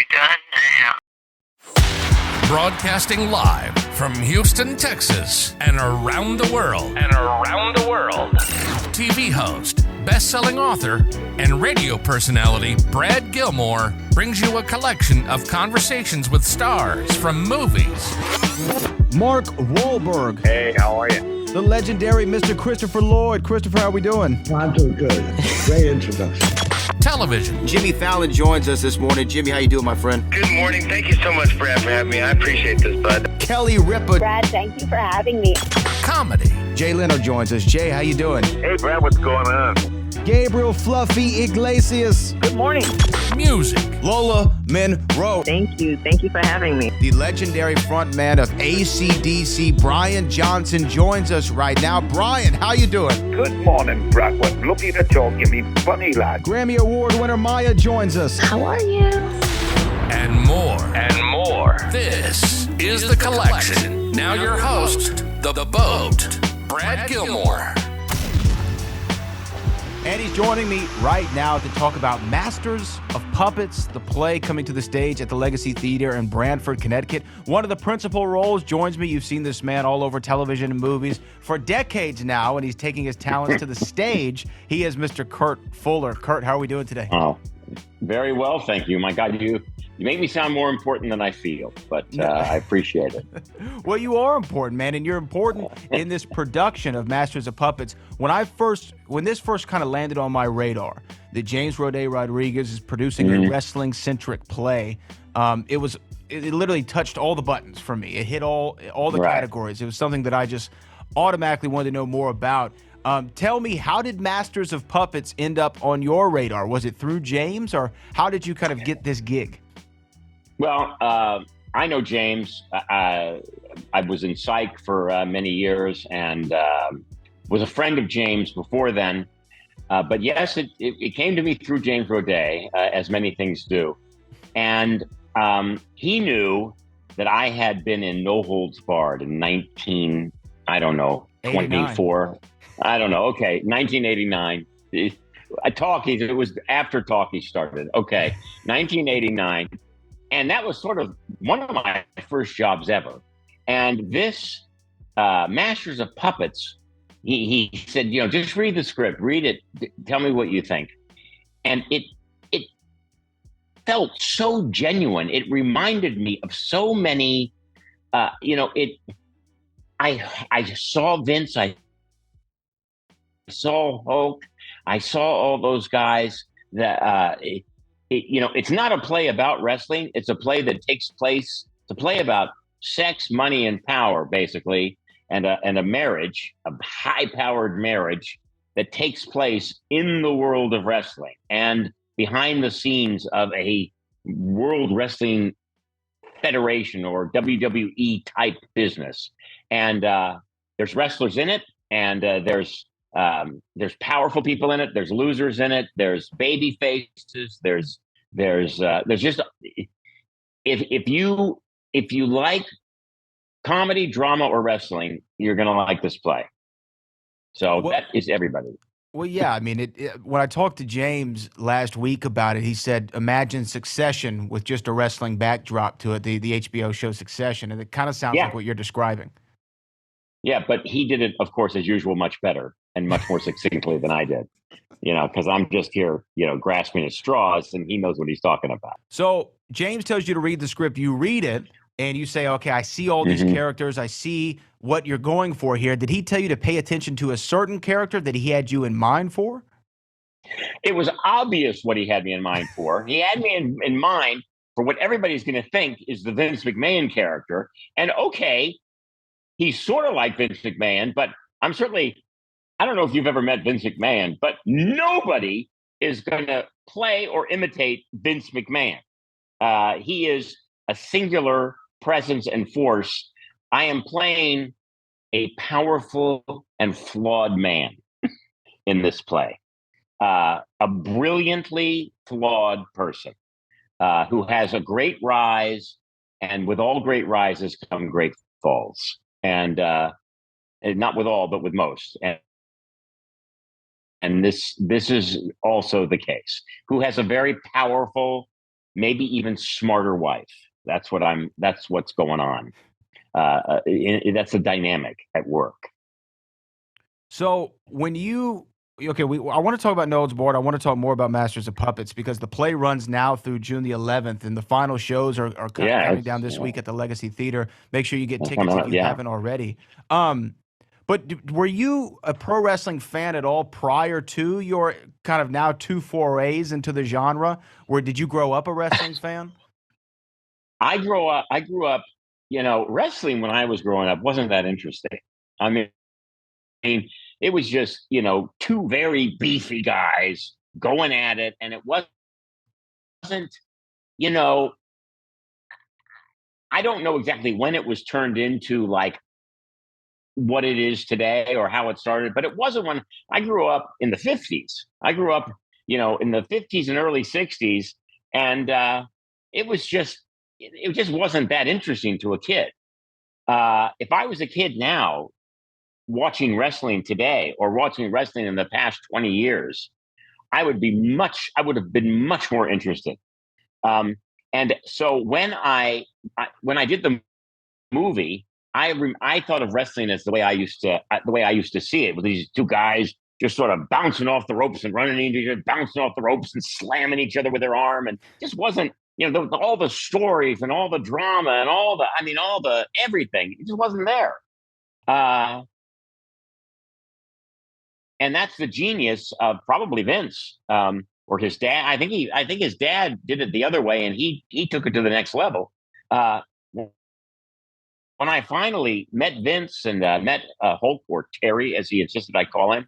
you done now? Broadcasting live from Houston, Texas, and around the world. TV host, best-selling author, and radio personality Brad Gilmore brings you a collection of conversations with stars from movies. Mark Wahlberg. Hey, how are you? The legendary Mr. Christopher Lloyd. Christopher, how are we doing? I'm doing good. Great introduction. Television. Jimmy Fallon joins us this morning. Jimmy, how you doing, my friend? Good morning. Thank you so much, Brad, for having me. I appreciate this, bud. Kelly Ripa. Brad, thank you for having me. Comedy. Jay Leno joins us. Jay, how you doing? Hey, Brad, what's going on? Gabriel Fluffy Iglesias. Good morning. Music. Lola Monroe. Thank you. Thank you for having me. The legendary frontman of AC/DC, Brian Johnson, joins us right now. Brian, how you doing? Good morning, Brad. Well, lucky to talk to me, funny lad. Grammy Award winner Maya joins us. How are you? And more. This is The Collection. Now your host, the Boat, Brad Gilmore. And he's joining me right now to talk about Masters of Puppets, the play coming to the stage at the Legacy Theater in Branford, Connecticut. One of the principal roles joins me. You've seen this man all over television and movies for decades now, and he's taking his talents to the stage. He is Mr. Kurt Fuller. Kurt, how are we doing today? Oh, very well, thank you. My God, you make me sound more important than I feel, but I appreciate it. Well, you are important, man, and you're important in this production of Masters of Puppets. When this first kind of landed on my radar, that James Roday Rodriguez is producing a wrestling-centric play, it literally touched all the buttons for me. It hit all the categories. It was something that I just automatically wanted to know more about. Tell me, how did Masters of Puppets end up on your radar? Was it through James, or how did you kind of get this gig? Well, I know James. I was in psych for many years and was a friend of James before then. But yes, it came to me through James Roday, as many things do. And he knew that I had been in No Holds Barred in 24. I don't know. Okay, 1989. Talkies, it was after Talkies started. Okay, 1989. And that was sort of one of my first jobs ever. And this Masters of Puppets, he said, just read the script, read it, tell me what you think. And it felt so genuine. It reminded me of so many, I saw Vince, I saw Hulk, I saw all those guys that, it's not a play about wrestling. It's a play that takes place. It's a play about sex, money, and power, basically, and a marriage, a high-powered marriage that takes place in the world of wrestling and behind the scenes of a World Wrestling Federation or WWE type business. And there's wrestlers in it, and there's powerful people in it. There's losers in it. There's baby faces. There's just, if you like comedy, drama, or wrestling, you're gonna like this play. So that is everybody. Well, yeah. I mean, when I talked to James last week about it, he said, imagine Succession with just a wrestling backdrop to it, the HBO show Succession, and it kind of sounds like what you're describing. Yeah, but he did it, of course, as usual, much better and much more succinctly than I did, because I'm just here, grasping at straws, and he knows what he's talking about. So James tells you to read the script. You read it, and you say, okay, I see all these characters. I see what you're going for here. Did he tell you to pay attention to a certain character that he had you in mind for? It was obvious what he had me in mind for. He had me in mind for what everybody's going to think is the Vince McMahon character. And okay, he's sort of like Vince McMahon, but I don't know if you've ever met Vince McMahon, but nobody is going to play or imitate Vince McMahon. He is a singular presence and force. I am playing a powerful and flawed man in this play. A brilliantly flawed person who has a great rise, and with all great rises come great falls. And not with all, but with most. And this is also the case. Who has a very powerful maybe even smarter wife. That's what's going on. That's the dynamic at work. So when you okay, I want to talk about No Holds Barred. I want to talk more about Masters of Puppets because the play runs now through June the 11th, and the final shows are kind of coming down this week at the Legacy Theater. Make sure you get tickets if you haven't already. But were you a pro wrestling fan at all prior to your kind of now 2 forays into the genre? Or did you grow up a wrestling fan? I grew up, wrestling when I was growing up wasn't that interesting. I mean, it was just, two very beefy guys going at it. And it wasn't, I don't know exactly when it was turned into like what it is today or how it started, but it wasn't when I grew up in the 50s. I grew up, in the 50s and early 60s. And it just wasn't that interesting to a kid. If I was a kid now watching wrestling today or watching wrestling in the past 20 years, I would have been much more interested. And so when I did the movie, I thought of wrestling as the way I used to see it, with these two guys just sort of bouncing off the ropes and running into each other, bouncing off the ropes and slamming each other with their arm, and just wasn't, all the stories and all the drama and all the everything. It just wasn't there. And that's the genius of probably Vince, or his dad. I think his dad did it the other way, and he took it to the next level. When I finally met Vince and met Hulk, or Terry, as he insisted I call him,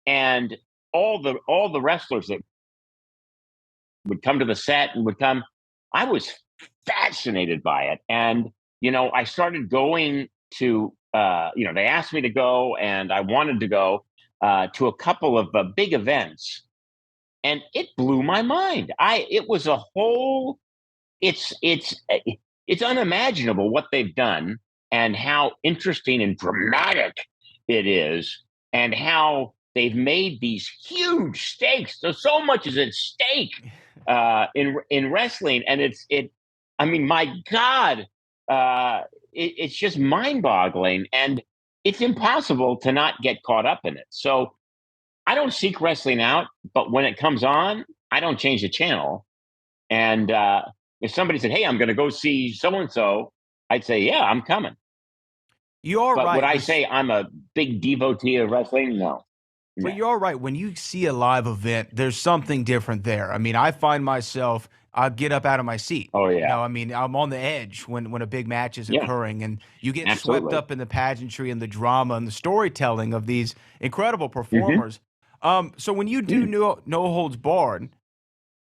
and all the wrestlers that would come to the set and I was fascinated by it. And, I started going to, they asked me to go, and I wanted to go to a couple of big events, and it blew my mind. It's unimaginable what they've done and how interesting and dramatic it is, and how they've made these huge stakes. So much is at stake in wrestling, and my God, it's just mind-boggling, and it's impossible to not get caught up in it. So I don't seek wrestling out, but when it comes on, I don't change the channel. And if somebody said, "Hey, I'm going to go see so-and-so," I'd say, "Yeah, I'm coming." You're but right. Would I say I'm a big devotee of wrestling? No. But you're right. When you see a live event, there's something different there. I mean, I find myself, I'll get up out of my seat. Oh, yeah. I'm on the edge when a big match is occurring, and you get swept up in the pageantry and the drama and the storytelling of these incredible performers. So when you do No Holds Barred,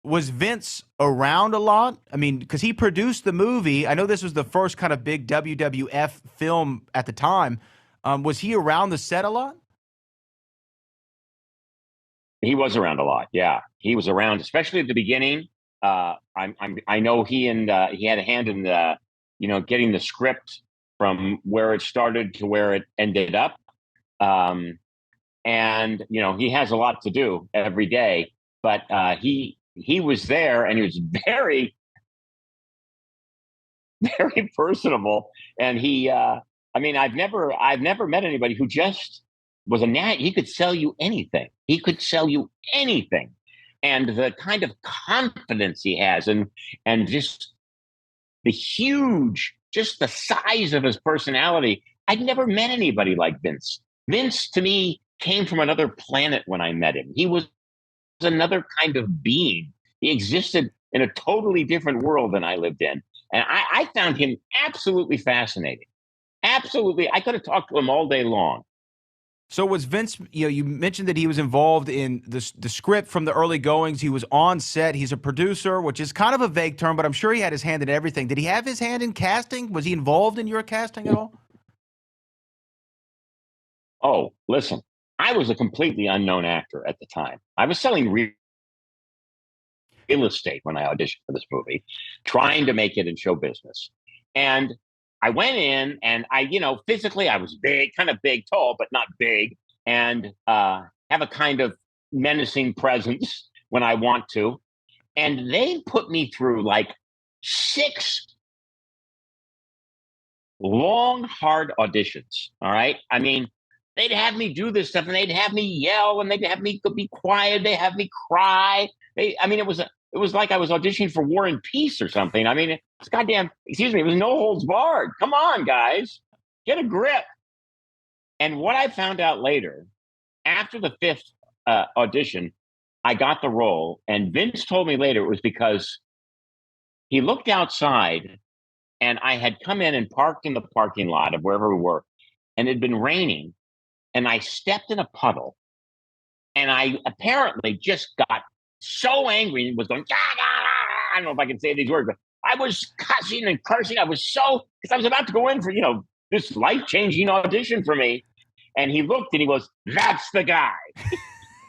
was Vince around a lot? I mean, because he produced the movie. I know this was the first kind of big WWF film at the time. Was he around the set a lot? He was around a lot. Yeah, he was around, especially at the beginning. I know he had a hand in getting the script from where it started to where it ended up. And he has a lot to do every day, but he was there, and he was very, very personable. And I've never met anybody who just was he could sell you anything. He could sell you anything. And the kind of confidence he has, and just the size of his personality. I'd never met anybody like Vince. Vince, to me, came from another planet when I met him. He was another kind of being. He existed in a totally different world than I lived in. And I found him absolutely fascinating. Absolutely. I could have talked to him all day long. So was Vince, you mentioned that he was involved in the script from the early goings. He was on set. He's a producer, which is kind of a vague term, but I'm sure he had his hand in everything. Did he have his hand in casting? Was he involved in your casting at all? Oh, listen, I was a completely unknown actor at the time. I was selling real estate when I auditioned for this movie, trying to make it in show business. And I went in, and physically I was big, kind of big, tall, but not big, and have a kind of menacing presence when I want to. And they put me through like 6 long, hard auditions. All right. I mean, they'd have me do this stuff and they'd have me yell and they'd have me be quiet. They'd have me cry. It was like I was auditioning for War and Peace or something. I mean, it's goddamn, excuse me, it was no holds barred. Come on, guys, get a grip. And what I found out later, after the 5th audition, I got the role. And Vince told me later it was because he looked outside and I had come in and parked in the parking lot of wherever we were, and it had been raining. And I stepped in a puddle, and I apparently just got so angry and was going, "Ah, ah, ah." I don't know if I can say these words, but I was cussing and cursing. I was because I was about to go in for, this life-changing audition for me. And he looked and he goes, "That's the guy."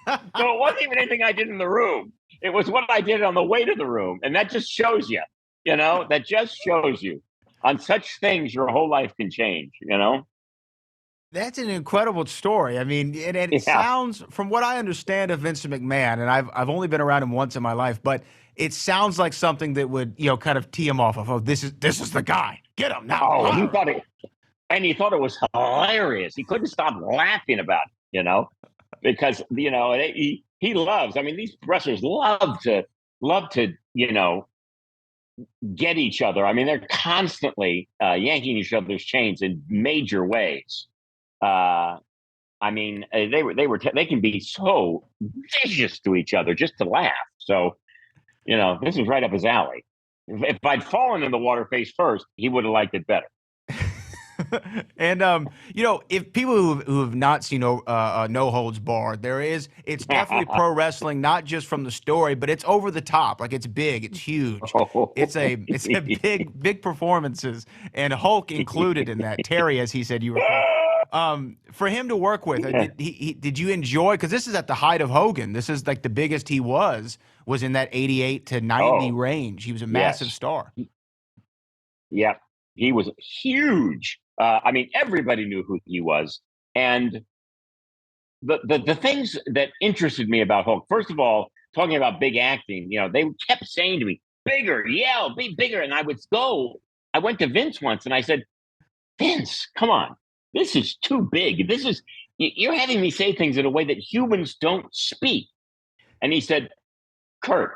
So it wasn't even anything I did in the room. It was what I did on the way to the room. And that just shows you, that just shows you on such things, your whole life can change, That's an incredible story. I mean, it sounds, from what I understand of Vince McMahon, and I've only been around him once in my life, but it sounds like something that would, kind of tee him off of, "Oh, this is the guy. Get him now." Oh, he thought it was hilarious. He couldn't stop laughing about it, because he loves. I mean, these wrestlers love to get each other. I mean, they're constantly yanking each other's chains in major ways. They can be so vicious to each other just to laugh. So, this was right up his alley. If I'd fallen in the water face first, he would have liked it better. And if people who have not seen No Holds Barred, it's definitely pro wrestling, not just from the story, but it's over the top. Like, it's big, it's huge. It's a big performances, and Hulk included in that. Terry, as he said, you were for him to work with. Did you enjoy? Because this is at the height of Hogan. This is like the biggest he was in that 88 to 90 range. He was a massive star. Yeah, he was huge. Everybody knew who he was. And the things that interested me about Hulk, first of all, talking about big acting, they kept saying to me, "Bigger, yell, be bigger." And I went to Vince once and I said, "Vince, come on. This is too big. You're having me say things in a way that humans don't speak." And he said, "Kurt,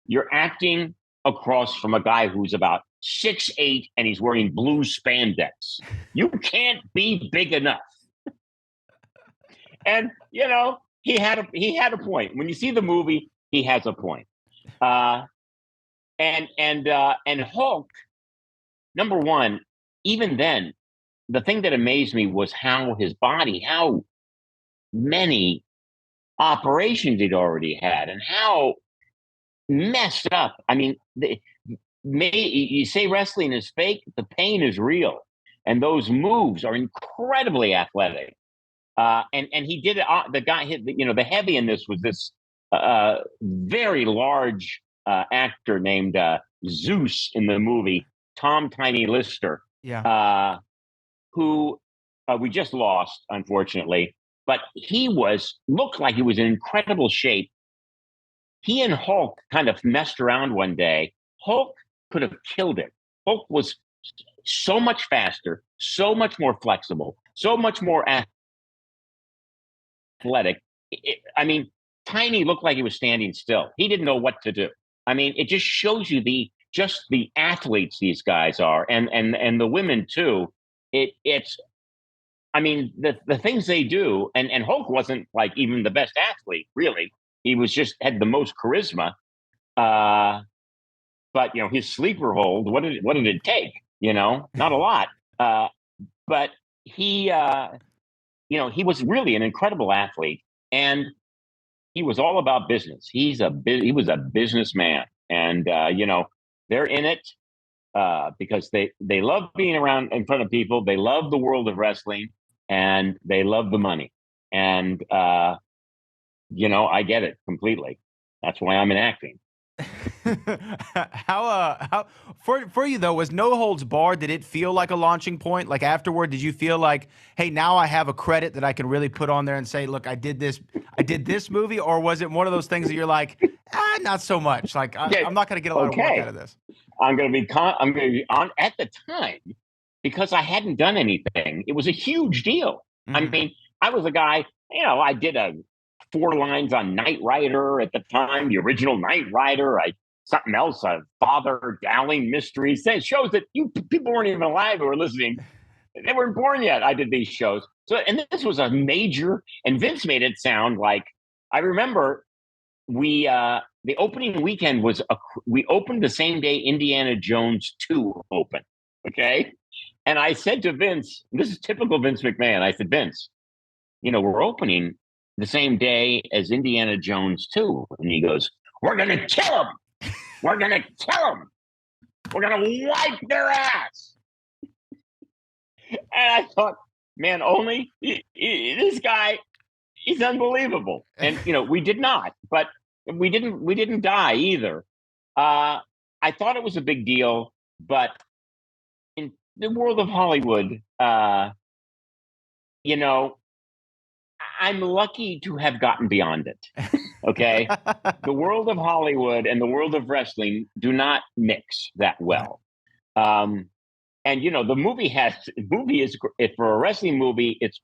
you're acting across from a guy who's about 6'8" and he's wearing blue spandex. You can't be big enough." And he had a point. When you see the movie, he has a point. And Hulk, number one, even then, the thing that amazed me was how his body, how many operations he'd already had, and how messed up. I mean, you say wrestling is fake, the pain is real, and those moves are incredibly athletic. And he did it. The guy hit. The heavy in this was this very large actor named Zeus in the movie, Tom Tiny Lister. Yeah. Who we just lost, unfortunately, but he looked like he was in incredible shape. He and Hulk kind of messed around one day. Hulk could have killed him. Hulk was so much faster, so much more flexible, so much more athletic. Tiny looked like he was standing still. He didn't know what to do. I mean, it just shows you the athletes these guys are, and the women too. It's the things they do, and Hulk wasn't like even the best athlete, really. He was just had the most charisma. But his sleeper hold, what did it take? Not a lot. But he was really an incredible athlete, and he was all about business. He was a businessman, and they're in it because they love being around in front of people. They love the world of wrestling, and they love the money. And I get it completely. That's why I'm in acting. How for you though, was No Holds Barred, did it feel like a launching point? Like afterward, did you feel like, hey, now I have a credit that I can really put on there and say, look, I did this movie? Or was it one of those things that you're like, Not so much. Like Okay. I'm not going to get a lot of work out of this. I'm going to be on at the time because I hadn't done anything. It was a huge deal. I mean, I was a guy, I did 4 lines on Knight Rider at the time, the original Knight Rider. Something else, Father Dowling Mysteries. Shows that people weren't even alive who were listening. They weren't born yet. I did these shows. So, and this was a major, and Vince made it sound like, I remember the opening weekend we opened the same day Indiana Jones 2 opened. Okay. And I said to Vince, this is typical Vince McMahon. I said, Vince, we're opening the same day as Indiana Jones 2. And he goes, we're going to kill him. We're going to kill them. We're going to wipe their ass. And I thought, man, only this guy, he's unbelievable. And, we did not, but we didn't die either. I thought it was a big deal, but in the world of Hollywood, I'm lucky to have gotten beyond it. Okay. The world of Hollywood and the world of wrestling do not mix that well. And the movie is, for a wrestling movie, it's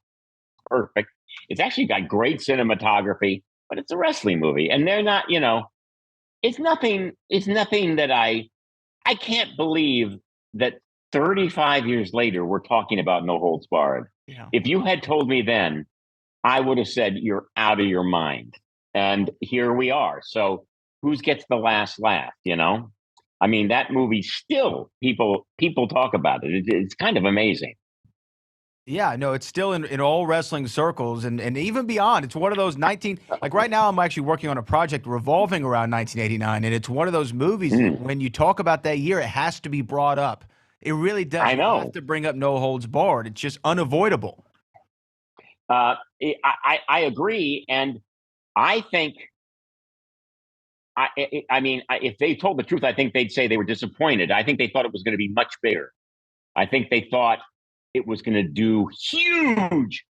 perfect. It's actually got great cinematography, but it's a wrestling movie. And they're not, it's nothing that I can't believe that 35 years later, we're talking about No Holds Barred. Yeah. If If you had told me then, I would have said, you're out of your mind. And here we are. So who gets the last laugh, I mean, that movie still, people talk about it. It's kind of amazing. Yeah, no, it's still in all wrestling circles and even beyond. It's one of those like right now I'm actually working on a project revolving around 1989, and it's one of those movies when you talk about that year, it has to be brought up. It really does. I know. You have to bring up No Holds Barred. It's just unavoidable. I agree, and I think, I mean, if they told the truth, I think they'd say they were disappointed. I think they thought it was going to be much bigger. I think they thought it was going to do huge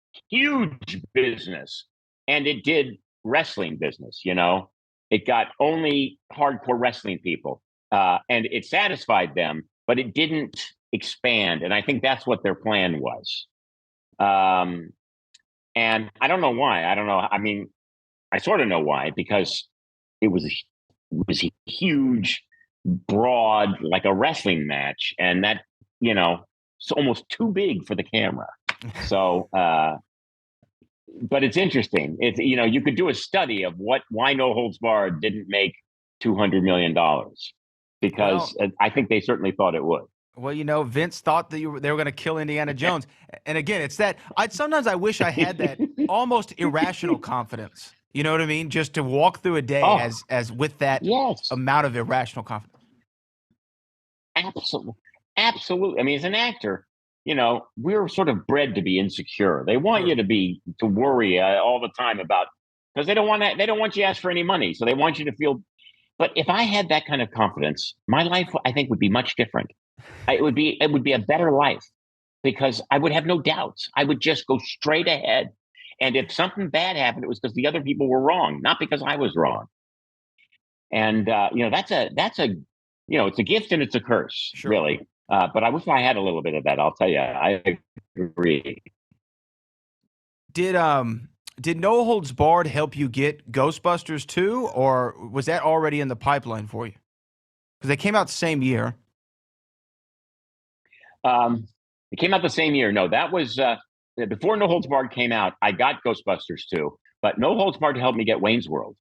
business, and it did wrestling business. It got only hardcore wrestling people, and it satisfied them, but it didn't expand. And I think that's what their plan was. And I don't know why. I don't know. I mean, I sort of know why, because it was a huge, broad, like a wrestling match. And that, it's almost too big for the camera. So, but it's interesting. It's, you could do a study of why No Holds Barred didn't make $200 million, because I think they certainly thought it would. Well, Vince thought that they were going to kill Indiana Jones. And again, it's that sometimes I wish I had that almost irrational confidence. You know what I mean? Just to walk through a day as with that amount of irrational confidence. Absolutely. I mean, as an actor, we're sort of bred to be insecure. They want you to worry all the time because they don't want you to ask for any money. So they want you to feel. But if I had that kind of confidence, my life, I think, would be much different. It would be a better life, because I would have no doubts. I would just go straight ahead. And if something bad happened, it was because the other people were wrong, not because I was wrong. And, that's a it's a gift and it's a curse, really. But I wish I had a little bit of that. I'll tell you, I agree. Did No Holds Barred help you get Ghostbusters 2, or was that already in the pipeline for you? Because they came out the same year. It came out the same year. No, that was before No Holds Barred came out. I got Ghostbusters 2, but No Holds Barred helped me get Wayne's World.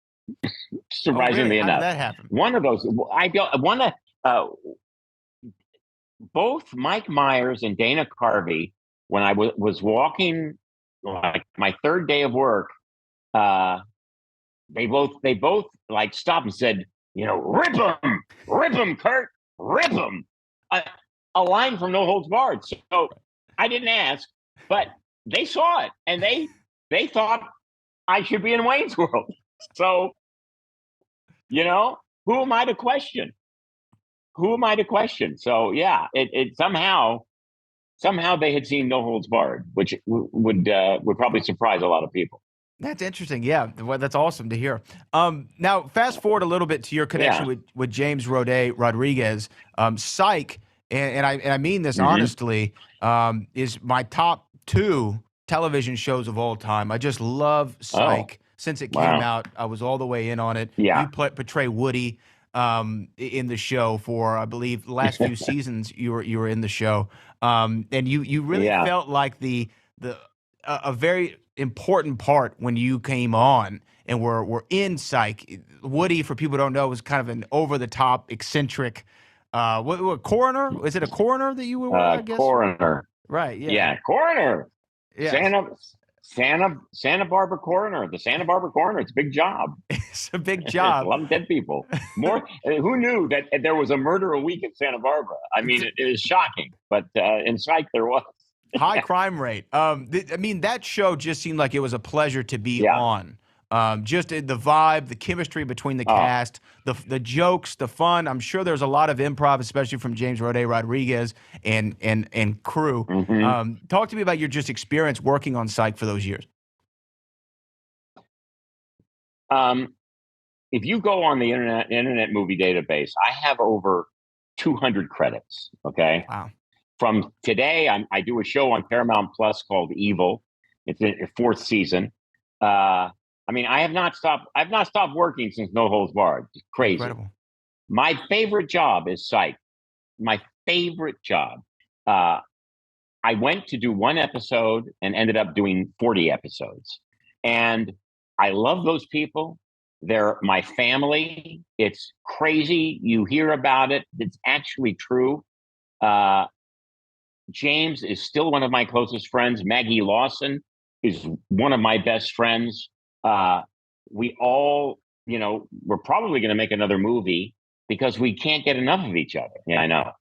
Surprisingly enough, how did that happen? One of those, both Mike Myers and Dana Carvey, when I was walking, like my third day of work, they both like stopped and said, rip him, Kurt, rip him. A line from No Holds Barred. So I didn't ask, but they saw it, and they thought I should be in Wayne's World. So, who am I to question? So yeah, it somehow they had seen No Holds Barred, which would probably surprise a lot of people. That's interesting. Yeah, well, that's awesome to hear. Now, fast forward a little bit to your connection with James Roday Rodriguez. Psych, and I mean this honestly, is my top 2 television shows of all time. I just love Psych. Since it came out, I was all the way in on it. Yeah. You portray Woody in the show for, I believe, the last few seasons you were in the show. And you really felt like a very important part when you came on and were in Psych. Woody, for people who don't know, was kind of an over-the-top, eccentric what coroner? Is it a coroner that you were, I guess? Coroner. Right, yeah. Yeah, coroner. Yeah. Santa Barbara coroner. The Santa Barbara coroner. It's a big job. It's a big job. A lot of dead people. More. Who knew that there was a murder a week in Santa Barbara? I mean, it is shocking. But in Psych, there was. High crime rate. I mean, that show just seemed like it was a pleasure to be on. Just the vibe, the chemistry between the cast, the jokes, the fun. I'm sure there's a lot of improv, especially from James Roday Rodriguez and crew. Talk to me about your just experience working on Psych for those years. If you go on the Internet Movie Database, I have over 200 credits. Okay. Wow. From today, I do a show on Paramount Plus called Evil. It's in its 4th season. I mean, I've not stopped working since No Holds Barred. It's crazy. Incredible. My favorite job is Psych. My favorite job. I went to do 1 episode and ended up doing 40 episodes. And I love those people. They're my family. It's crazy. You hear about it. It's actually true. James is still one of my closest friends. Maggie Lawson is one of my best friends. We all, we're probably going to make another movie because we can't get enough of each other. Yeah, I know.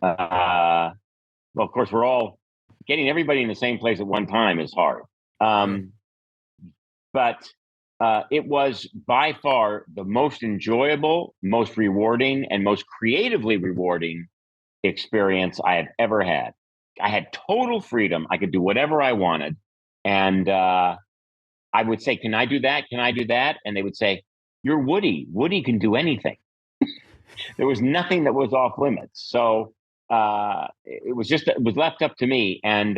Well, of course, we're all getting everybody in the same place at one time is hard. But it was by far the most enjoyable, most rewarding, and most creatively rewarding experience I have ever had. I had total freedom. I could do whatever I wanted. And I would say, can I do that? Can I do that? And they would say, you're Woody. Woody can do anything. There was nothing that was off limits. So it was left up to me. And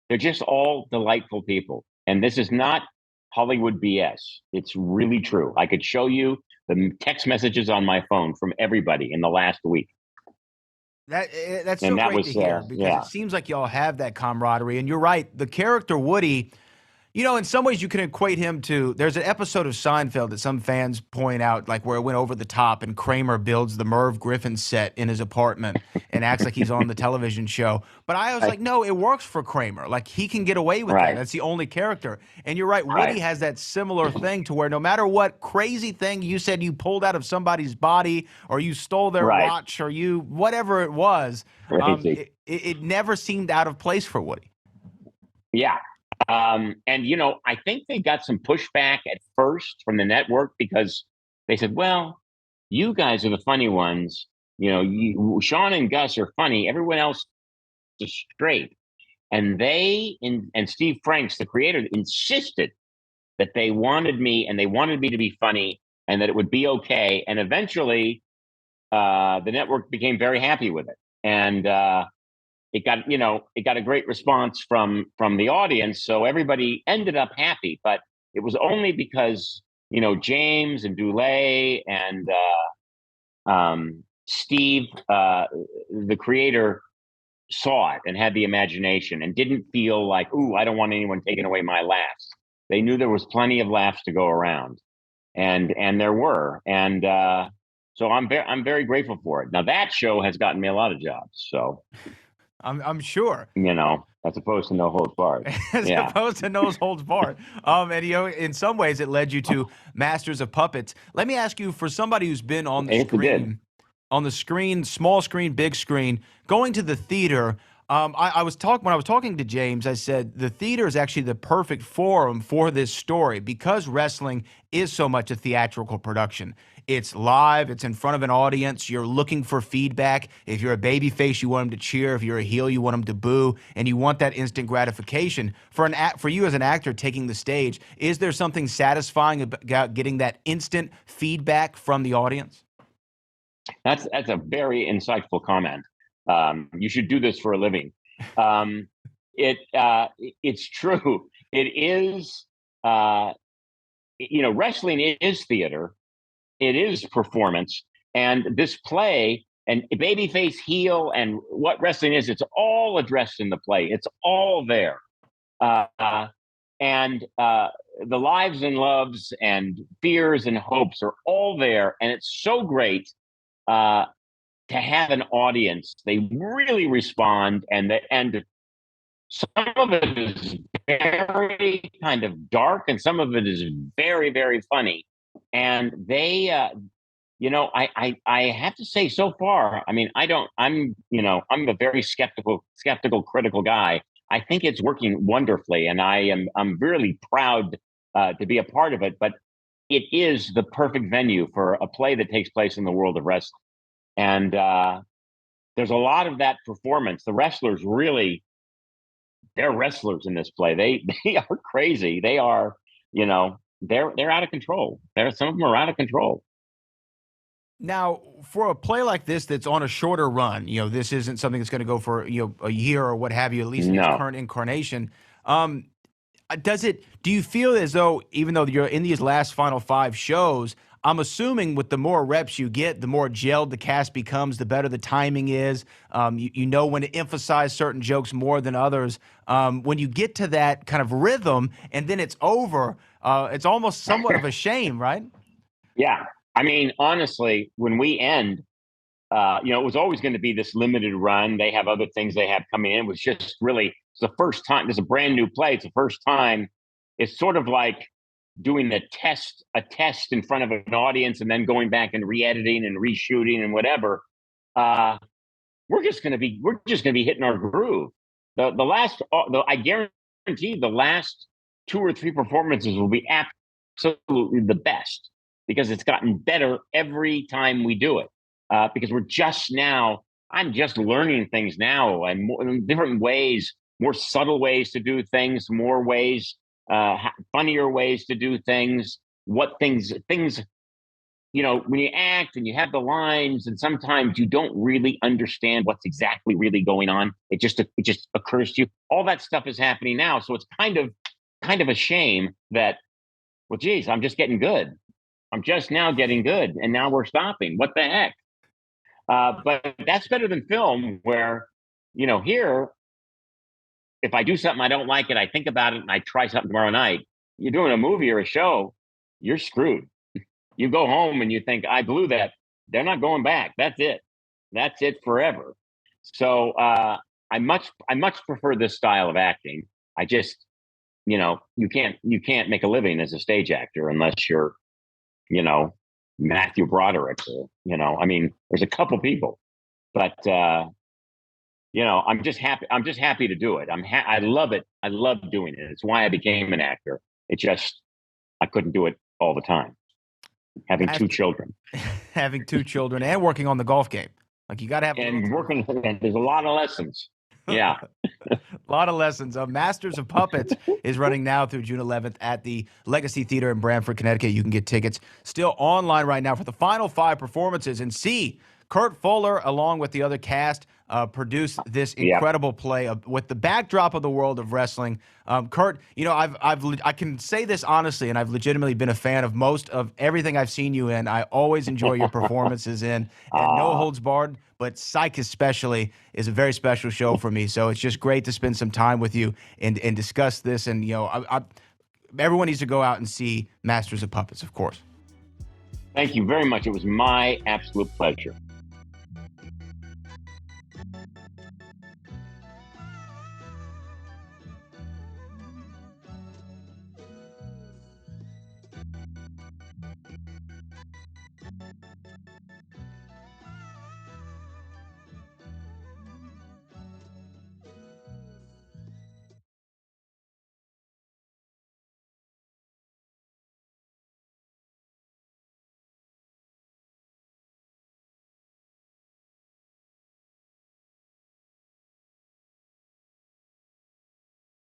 they're just all delightful people. And this is not Hollywood BS. It's really true. I could show you the text messages on my phone from everybody in the last week. That's so great to hear because it seems like y'all have that camaraderie. And you're right. The character Woody, in some ways you can equate him to, there's an episode of Seinfeld that some fans point out, like where it went over the top and Kramer builds the Merv Griffin set in his apartment and acts like he's on the television show. But I was like, no, it works for Kramer. Like he can get away with that. That's the only character. And you're right. Woody has that similar thing to where no matter what crazy thing you said you pulled out of somebody's body or you stole their watch or you, whatever it was, it never seemed out of place for Woody. Yeah. And, I think they got some pushback at first from the network because they said, well, you guys are the funny ones. Sean and Gus are funny. Everyone else is straight. And and Steve Franks, the creator, insisted that they wanted me to be funny and that it would be okay. And eventually the network became very happy with it. And, it got a great response from the audience. So everybody ended up happy, but it was only because, James and Dulé and Steve, the creator, saw it and had the imagination and didn't feel like, ooh, I don't want anyone taking away my laughs. They knew there was plenty of laughs to go around, and there were. And so I'm very grateful for it. Now that show has gotten me a lot of jobs. So. I'm sure. As opposed to No Holds Barred. Opposed to No Holds Barred. And in some ways it led you to Masters of Puppets. Let me ask you, for somebody who's been on the screen, small screen, big screen, going to the theater, when I was talking to James, I said the theater is actually the perfect forum for this story because wrestling is so much a theatrical production. It's live. It's in front of an audience. You're looking for feedback. If you're a baby face, you want them to cheer. If you're a heel, you want them to boo, and you want that instant gratification. For you as an actor taking the stage, is there something satisfying about getting that instant feedback from the audience? That's a very insightful comment. You should do this for a living. It's true. It is. Wrestling is theater. It is performance, and this play and babyface, heel, and what wrestling is. It's all addressed in the play. It's all there, and the lives and loves and fears and hopes are all there, and it's so great. To have an audience, they really respond, and some of it is very kind of dark, and some of it is very, very funny. And they, I have to say, so far, I mean, I'm a very skeptical, critical guy. I think it's working wonderfully, and I'm really proud to be a part of it. But it is the perfect venue for a play that takes place in the world of wrestling. And there's a lot of that performance. The wrestlers really, they're wrestlers in this play. They are crazy. They are, they're out of control. Some of them are out of control. Now, for a play like this that's on a shorter run, this isn't something that's going to go for a year or what have you, at least in its current incarnation. Do you feel as though, even though you're in these last final 5 shows, I'm assuming with the more reps you get, the more gelled the cast becomes, the better the timing is. You know when to emphasize certain jokes more than others. When you get to that kind of rhythm and then it's over, it's almost somewhat of a shame, right? Yeah. I mean, honestly, when we end, it was always going to be this limited run. They have other things they have coming in. It was just really, it's the first time. This is a brand new play. It's the first time. It's sort of like doing a test in front of an audience and then going back and re-editing and reshooting and whatever. We're just going to be hitting our groove. I guarantee the last 2 or 3 performances will be absolutely the best, because it's gotten better every time we do it. Because I'm just learning things now, and more, different ways, more subtle ways to do things, more ways, funnier ways to do things. When you act and you have the lines, and sometimes you don't really understand what's exactly really going on. It just occurs to you. All that stuff is happening now, so it's kind of a shame that, well, geez, I'm just getting good. I'm just now getting good, and now we're stopping. What the heck? But that's better than film, where, here, if I do something I don't like it, I think about it and I try something tomorrow night. You're doing a movie or a show, you're screwed. You go home and you think, I blew that. They're not going back. That's it. That's it forever. So I much prefer this style of acting. I just, you can't make a living as a stage actor unless you're, Matthew Broderick, or, there's a couple people, but I'm just happy to do it. I love it. I love doing it. It's why I became an actor. It just, I couldn't do it all the time. Having 2 children. Having 2 children and working on the golf game. Like, you got to have. And working, and there's a lot of lessons. Yeah. A lot of lessons. Masters of Puppets is running now through June 11th at the Legacy Theater in Branford, Connecticut. You can get tickets still online right now for the final 5 performances, and see Kurt Fuller, along with the other cast, produce this incredible play with the backdrop of the world of wrestling. Kurt, I can say this honestly, and I've legitimately been a fan of most of everything I've seen you in. I always enjoy your performances in, and No Holds Barred, but Psych especially is a very special show for me. So it's just great to spend some time with you and discuss this. And, everyone needs to go out and see Masters of Puppets, of course. Thank you very much. It was my absolute pleasure.